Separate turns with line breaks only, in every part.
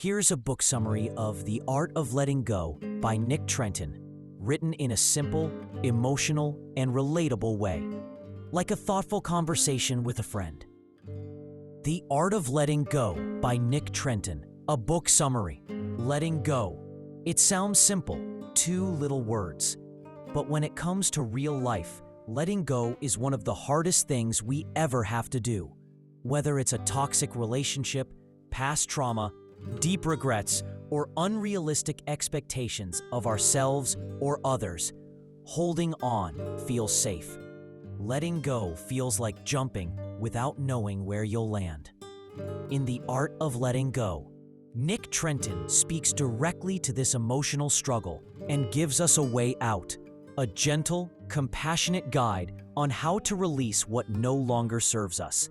Here's a book summary of The Art of Letting Go by Nick Trenton, written in a simple, emotional, and relatable way, like a thoughtful conversation with a friend. The Art of Letting Go by Nick Trenton, a book summary. Letting go. It sounds simple, 2 little words. But when it comes to real life, letting go is one of the hardest things we ever have to do. Whether it's a toxic relationship, past trauma, deep regrets, or unrealistic expectations of ourselves or others, holding on feels safe. Letting go feels like jumping without knowing where you'll land. In The Art of Letting Go, Nick Trenton speaks directly to this emotional struggle and gives us a way out, a gentle, compassionate guide on how to release what no longer serves us.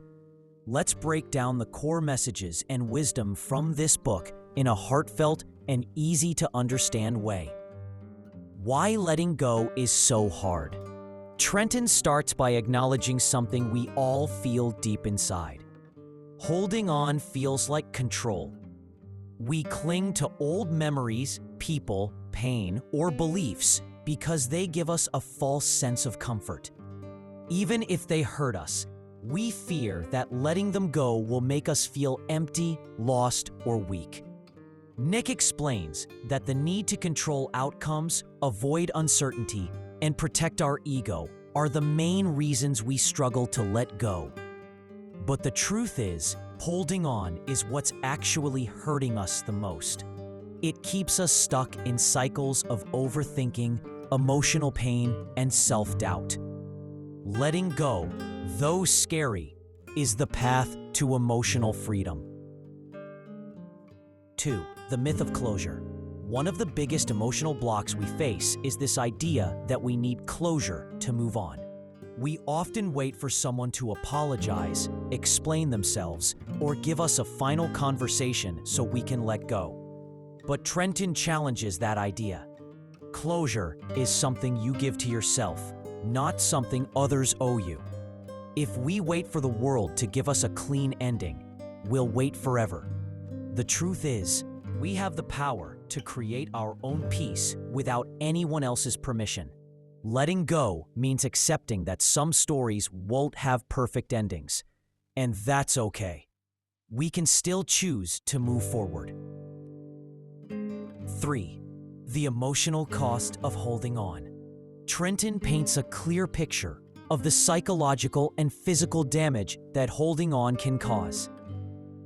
Let's break down the core messages and wisdom from this book in a heartfelt and easy-to-understand way. Why letting go is so hard. Trenton starts by acknowledging something we all feel deep inside. Holding on feels like control. We cling to old memories, people, pain, or beliefs because they give us a false sense of comfort. Even if they hurt us, we fear that letting them go will make us feel empty, lost, or weak. Nick explains that the need to control outcomes, avoid uncertainty, and protect our ego are the main reasons we struggle to let go. But the truth is, holding on is what's actually hurting us the most. It keeps us stuck in cycles of overthinking, emotional pain, and self-doubt. Letting go, though scary, is the path to emotional freedom. 2. The myth of closure. One of the biggest emotional blocks we face is this idea that we need closure to move on. We often wait for someone to apologize, explain themselves, or give us a final conversation so we can let go. But Trenton challenges that idea. Closure is something you give to yourself, not something others owe you. If we wait for the world to give us a clean ending, we'll wait forever. The truth is, we have the power to create our own peace without anyone else's permission. Letting go means accepting that some stories won't have perfect endings, and that's okay. We can still choose to move forward. 3. The emotional cost of holding on. Trenton paints a clear picture of the psychological and physical damage that holding on can cause.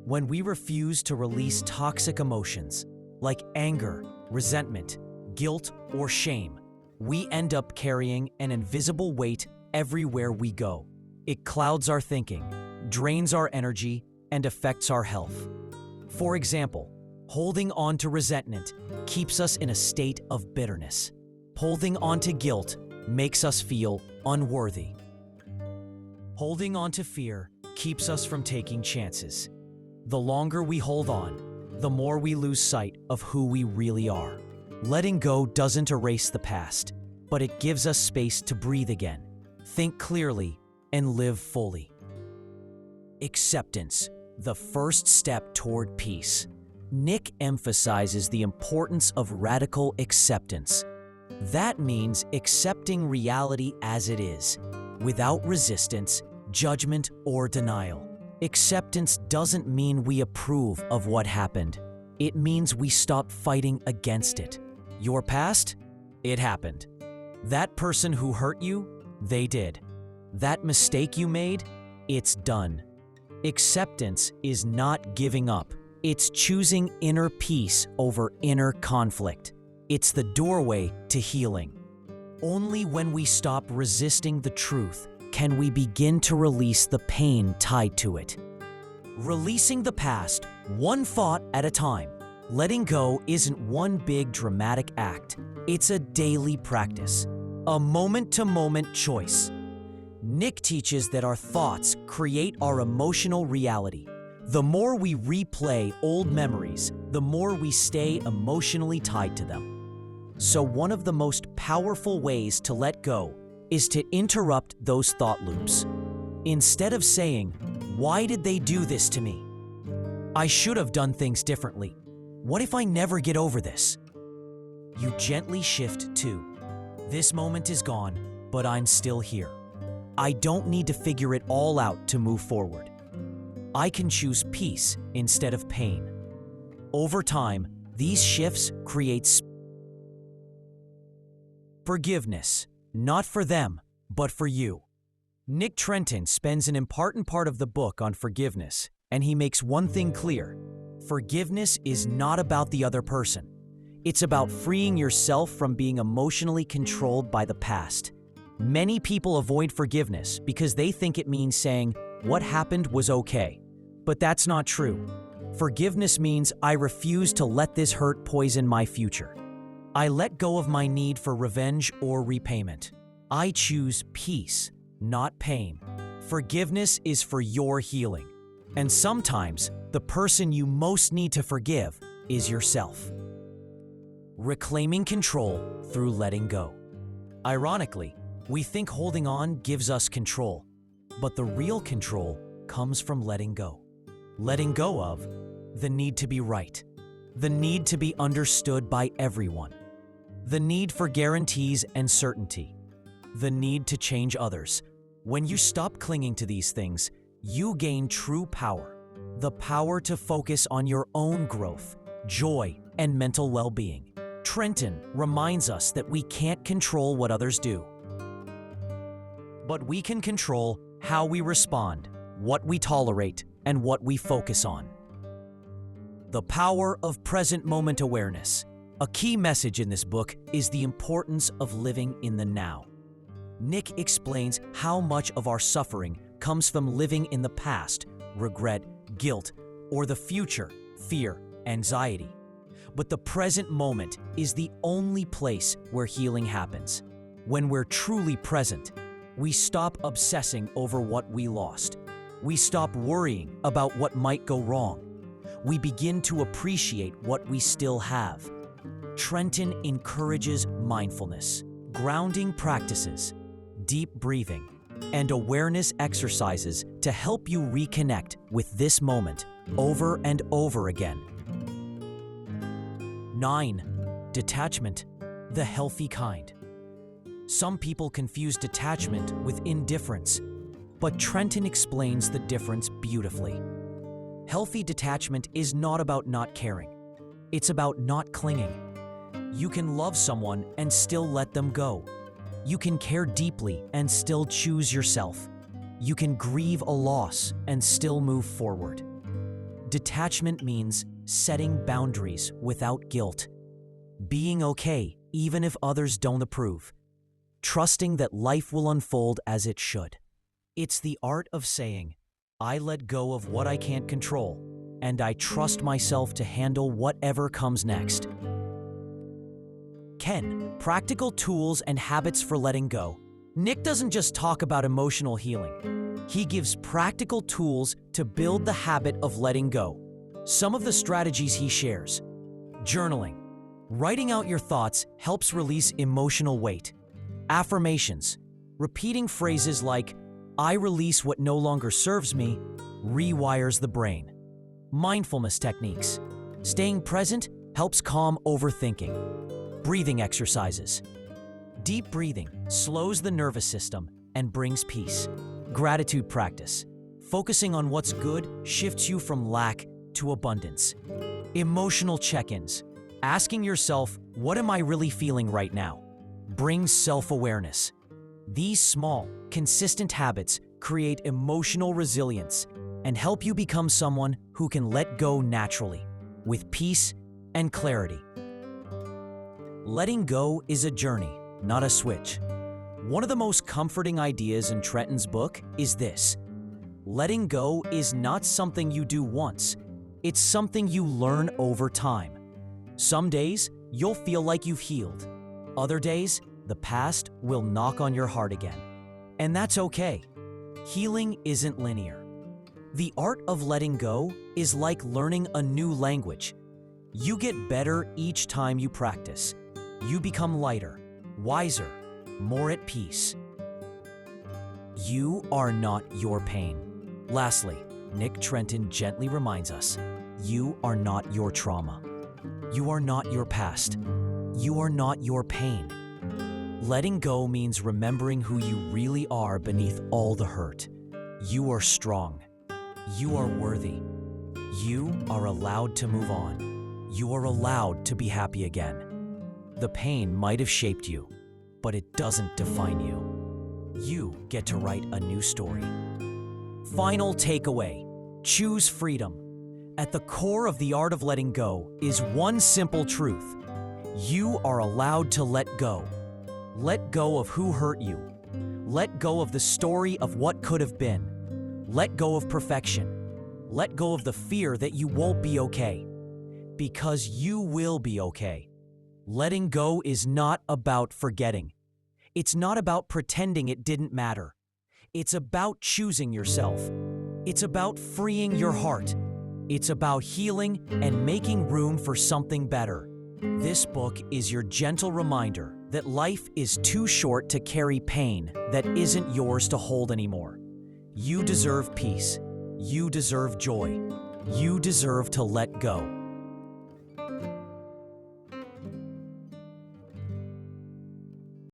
When we refuse to release toxic emotions like anger, resentment, guilt, or shame, we end up carrying an invisible weight everywhere we go. It clouds our thinking, drains our energy, and affects our health. For example, holding on to resentment keeps us in a state of bitterness. Holding on to guilt makes us feel unworthy. Holding on to fear keeps us from taking chances. The longer we hold on, the more we lose sight of who we really are. Letting go doesn't erase the past, but it gives us space to breathe again, think clearly, and live fully. Acceptance, the first step toward peace. Nick emphasizes the importance of radical acceptance. That means accepting reality as it is, without resistance, judgment, or denial. Acceptance doesn't mean we approve of what happened. It means we stop fighting against it. Your past? It happened. That person who hurt you? They did. That mistake you made? It's done. Acceptance is not giving up. It's choosing inner peace over inner conflict. It's the doorway to healing. Only when we stop resisting the truth can we begin to release the pain tied to it. Releasing the past, one thought at a time. Letting go isn't one big dramatic act. It's a daily practice, a moment-to-moment choice. Nick teaches that our thoughts create our emotional reality. The more we replay old memories, the more we stay emotionally tied to them. So one of the most powerful ways to let go is to interrupt those thought loops. Instead of saying, "Why did they do this to me? I should have done things differently," What if I never get over this? You gently shift to, this moment is gone, but I'm still here. I don't need to figure it all out to move forward. I can choose peace instead of pain. Over time, these shifts create forgiveness, not for them, but for you. Nick Trenton spends an important part of the book on forgiveness, and he makes one thing clear. Forgiveness is not about the other person. It's about freeing yourself from being emotionally controlled by the past. Many people avoid forgiveness because they think it means saying, what happened was okay. But that's not true. Forgiveness means I refuse to let this hurt poison my future. I let go of my need for revenge or repayment. I choose peace, not pain. Forgiveness is for your healing. And sometimes, the person you most need to forgive is yourself. Reclaiming control through letting go. Ironically, we think holding on gives us control, but the real control comes from letting go. Letting go of the need to be right, the need to be understood by everyone, the need for guarantees and certainty, the need to change others. When you stop clinging to these things, you gain true power, the power to focus on your own growth, joy, and mental well-being. Trenton reminds us that we can't control what others do, but we can control how we respond, what we tolerate, and what we focus on. The power of present moment awareness. A key message in this book is the importance of living in the now. Nick explains how much of our suffering comes from living in the past, regret, guilt, or the future, fear, anxiety. But the present moment is the only place where healing happens. When we're truly present, we stop obsessing over what we lost. We stop worrying about what might go wrong. We begin to appreciate what we still have. Trenton encourages mindfulness, grounding practices, deep breathing, and awareness exercises to help you reconnect with this moment over and over again. 9. Detachment, the healthy kind. Some people confuse detachment with indifference, but Trenton explains the difference beautifully. Healthy detachment is not about not caring. It's about not clinging. You can love someone and still let them go. You can care deeply and still choose yourself. You can grieve a loss and still move forward. Detachment means setting boundaries without guilt, being okay even if others don't approve, trusting that life will unfold as it should. It's the art of saying, I let go of what I can't control, and I trust myself to handle whatever comes next. Ken, practical tools and habits for letting go. Nick doesn't just talk about emotional healing. He gives practical tools to build the habit of letting go. Some of the strategies he shares. Journaling. Writing out your thoughts helps release emotional weight. Affirmations. Repeating phrases like, I release what no longer serves me, rewires the brain. Mindfulness techniques. Staying present helps calm overthinking. Breathing exercises. Deep breathing slows the nervous system and brings peace. Gratitude practice. Focusing on what's good shifts you from lack to abundance. Emotional check-ins. Asking yourself, what am I really feeling right now? Brings self-awareness. These small, consistent habits create emotional resilience and help you become someone who can let go naturally, with peace and clarity. Letting go is a journey, not a switch. One of the most comforting ideas in Trenton's book is this: letting go is not something you do once, it's something you learn over time. Some days, you'll feel like you've healed. Other days, the past will knock on your heart again. And that's okay. Healing isn't linear. The art of letting go is like learning a new language. You get better each time you practice. You become lighter, wiser, more at peace. You are not your pain. Lastly, Nick Trenton gently reminds us, you are not your trauma. You are not your past. You are not your pain. Letting go means remembering who you really are beneath all the hurt. You are strong. You are worthy. You are allowed to move on. You are allowed to be happy again. The pain might have shaped you, but it doesn't define you. You get to write a new story. Final takeaway: choose freedom. At the core of the art of letting go is one simple truth. You are allowed to let go. Let go of who hurt you. Let go of the story of what could have been. Let go of perfection. Let go of the fear that you won't be okay. Because you will be okay. Letting go is not about forgetting. It's not about pretending it didn't matter. It's about choosing yourself. It's about freeing your heart. It's about healing and making room for something better. This book is your gentle reminder that life is too short to carry pain that isn't yours to hold anymore. You deserve peace. You deserve joy. You deserve to let go.